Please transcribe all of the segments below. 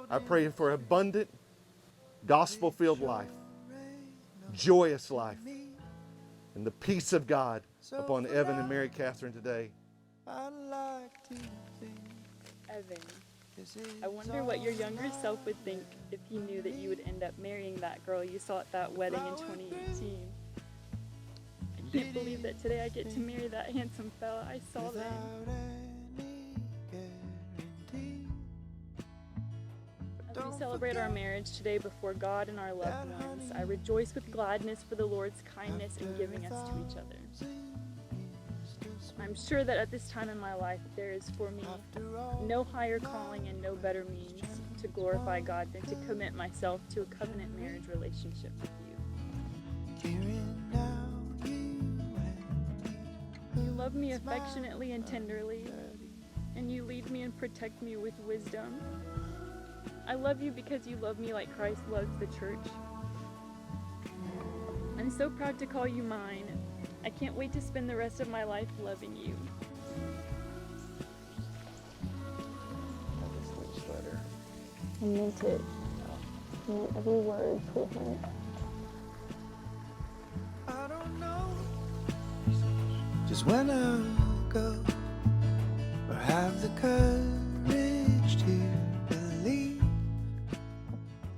I pray for abundant, gospel-filled life, joyous life, and the peace of God upon Evan and Mary-Katherine today. Evan, I wonder what your younger self would think if he knew that you would end up marrying that girl you saw at that wedding in 2018. I can't believe that today I get to marry that handsome fella I saw then. As we celebrate our marriage today before God and our loved ones, I rejoice with gladness for the Lord's kindness in giving us to each other. I'm sure that at this time in my life there is for me no higher calling and no better means to glorify God than to commit myself to a covenant marriage relationship with you. You love me affectionately and tenderly, and you lead me and protect me with wisdom. I love you because you love me like Christ loves the church. I'm so proud to call you mine. I can't wait to spend the rest of my life loving you. This letter. I meant it. I meant every word, sweetheart. I don't know just when I'll go or have the courage to believe.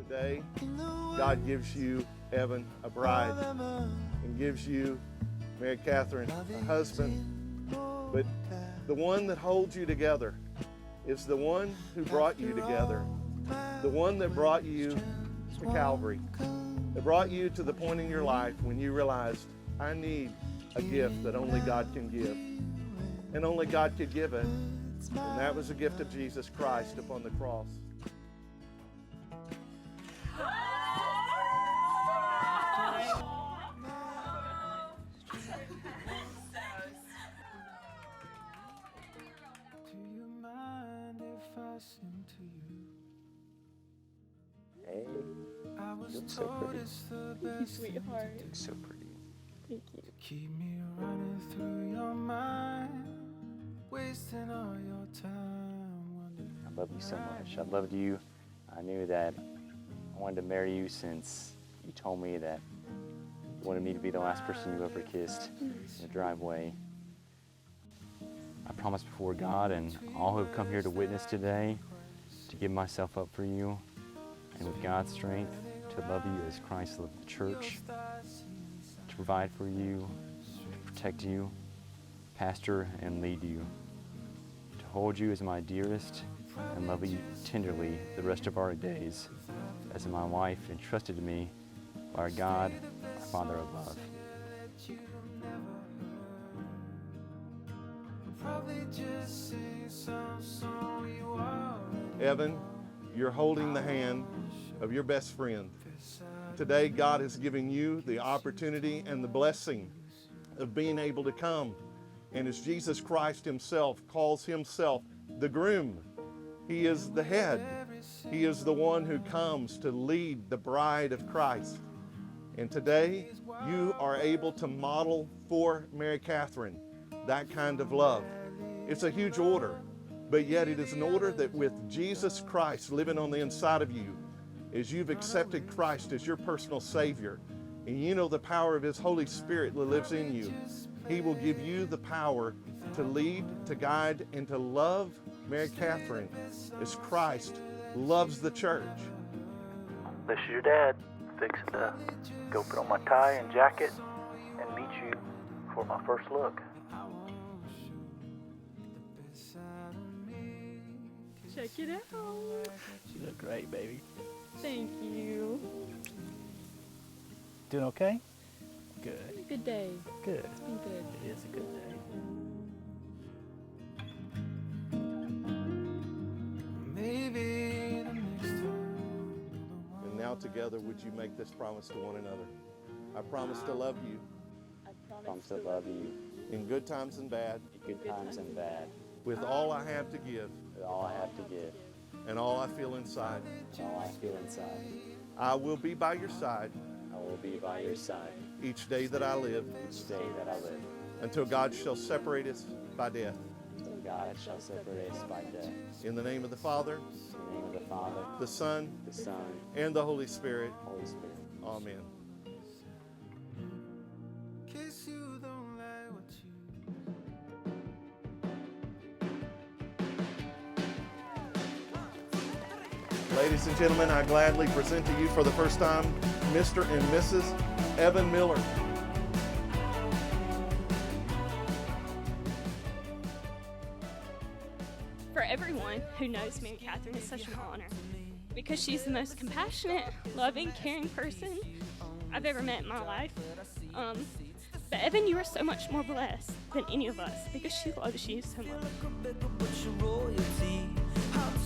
Today, God gives you, Evan, a bride, and gives you, Mary-Katherine, a husband. But the one that holds you together is the one who brought you together, the one that brought you to Calvary, that brought you to the point in your life when you realized, I need a gift that only God can give, and only God could give it, and that was the gift of Jesus Christ upon the cross. Hey, I you was look so told pretty. it's the Thank you, best sweetheart. You look so pretty. Thank you. keep me running through your mind, wasting all your time wondering. I love you so much. I loved you. I knew that I wanted to marry you since you told me that you wanted me to be the last person you ever kissed in the driveway. I promise before God and all who have come here to witness today to give myself up for you, and with God's strength to love you as Christ loved the church, to provide for you, to protect you, pastor and lead you, to hold you as my dearest and love you tenderly the rest of our days as my wife entrusted to me by our God, our Father of love. Evan, you're holding the hand of your best friend. Today, God is giving you the opportunity and the blessing of being able to come. And as Jesus Christ himself calls himself the groom, he is the head. He is the one who comes to lead the bride of Christ. And today, you are able to model for Mary-Katherine that kind of love. It's a huge order, but yet it is an order that with Jesus Christ living on the inside of you, as you've accepted Christ as your personal Savior, and you know the power of his Holy Spirit that lives in you, he will give you the power to lead, to guide, and to love Mary-Katherine as Christ loves the church. This is your dad, fixing to go put on my tie and jacket and meet you for my first look. Check it out. You look great, baby. Thank you. Doing okay? Good. Good day. Good. It's been good. It is a good day. Maybe the next time. And now together, would you make this promise to one another? I promise to love you I Promise to love you in good times and bad, in good times and bad, with all I have to give with all I have to give, and all I feel inside. and all I feel inside. I will be by your side I will be by your side each day that I live, each day that I live, until God shall separate us by death. until God shall separate us by death. In the name of the Father, In the name of the Father, the Son, the Son, and the Holy Spirit. Holy Spirit. Amen. Kiss you don't like what you. Ladies and gentlemen, I gladly present to you for the first time Mr. and Mrs. Evan Miller. For everyone who knows Mary-Katherine, it's such an honor because she's the most compassionate, loving, caring person I've ever met in my life. But Evan, you are so much more blessed than any of us because she loves you so much.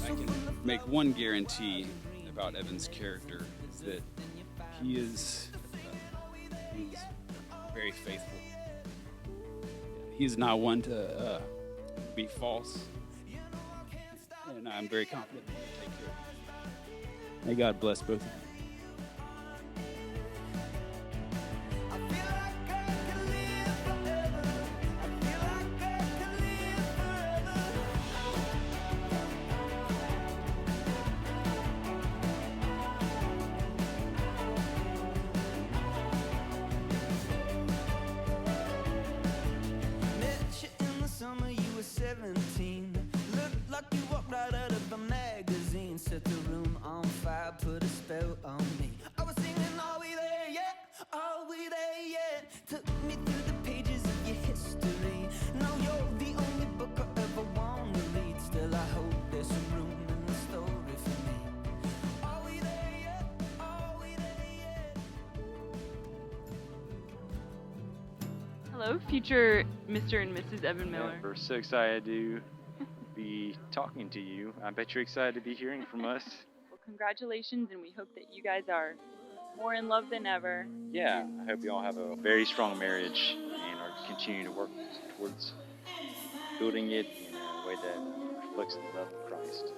I can make one guarantee about Evan's character is that he's very faithful. He is not one to be false, and I'm very confident that he'll take care of you. May God bless both of you. Met you in the summer, you were 17. Looked like you walked right out of a magazine. Set the room on fire, put a spell on me. I was singing, are we there yet? Are we there yet? Took me through the pages of your history. Now you're the only book I ever want to read. Still, I hope there's some room in the story for me. Are we there yet? Are we there yet? Hello, future Mr. and Mrs. Evan Miller. Yeah, we're so excited to be talking to you. I bet you're excited to be hearing from us. Well, congratulations, and we hope that you guys are more in love than ever. Yeah, I hope you all have a very strong marriage and are continuing to work towards building it in a way that reflects the love of Christ.